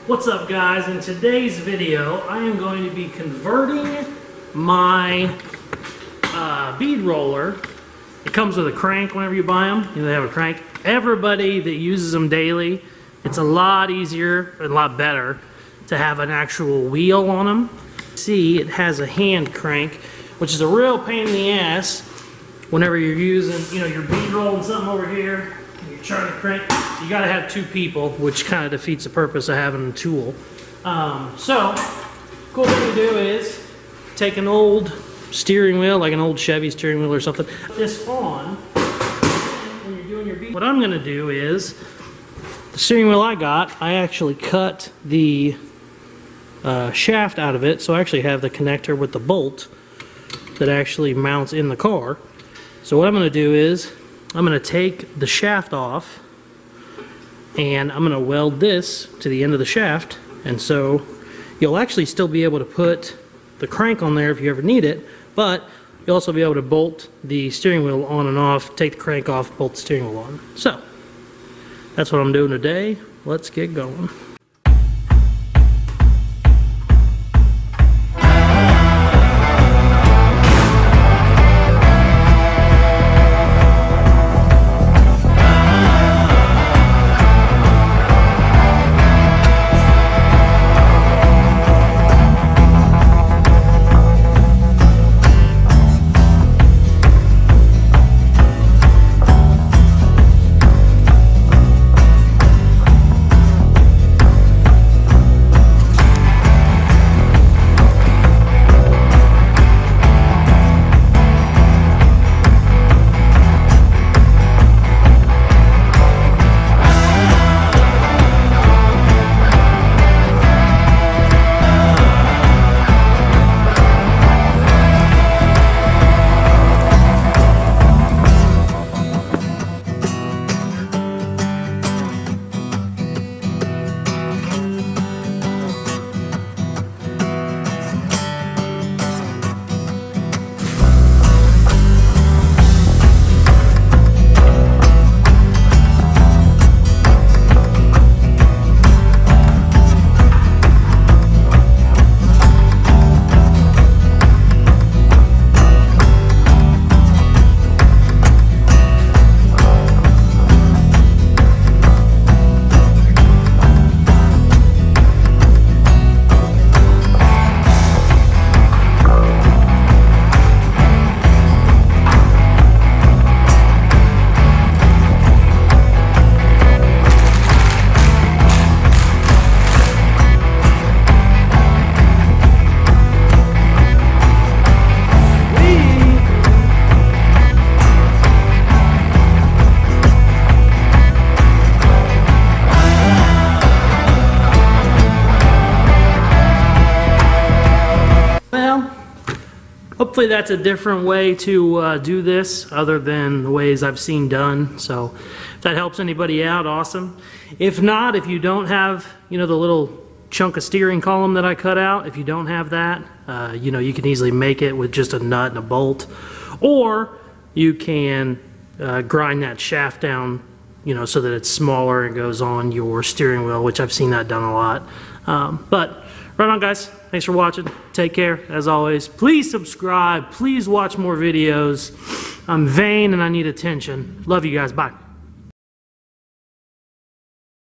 What's up, guys? In today's video I am going to be converting my bead roller. It comes with a crank whenever you buy them. They have a crank. Everybody that uses them daily, it's a lot easier and a lot better to have an actual wheel on them. See, it has a hand crank, which is a real pain in the ass whenever you're using, you're bead rolling something over here and you're trying to crank. You got to have two people, which kind of defeats the purpose of having a tool. So, cool thing to do is take an old steering wheel, like an old Chevy steering wheel or something, this on when you're doing your bead. What I'm going to do is, the steering wheel I got, I actually cut the shaft out of it, so I actually have the connector with the bolt that actually mounts in the car. So what I'm going to do is, I'm going to take the shaft off, and I'm going to weld this to the end of the shaft, and so you'll actually still be able to put the crank on there if you ever need it, but you'll also be able to bolt the steering wheel on and off, take the crank off, bolt the steering wheel on. So, that's what I'm doing today. Let's get going. Hopefully that's a different way to do this other than the ways I've seen done. So if that helps anybody out, awesome. If not, if you don't have, the little chunk of steering column that I cut out, if you don't have that, you can easily make it with just a nut and a bolt. Or you can grind that shaft down, so that it's smaller and goes on your steering wheel, which I've seen that done a lot. But right on, guys. Thanks for watching. Take care. As always, please subscribe. Please watch more videos. I'm vain and I need attention. Love you guys. Bye.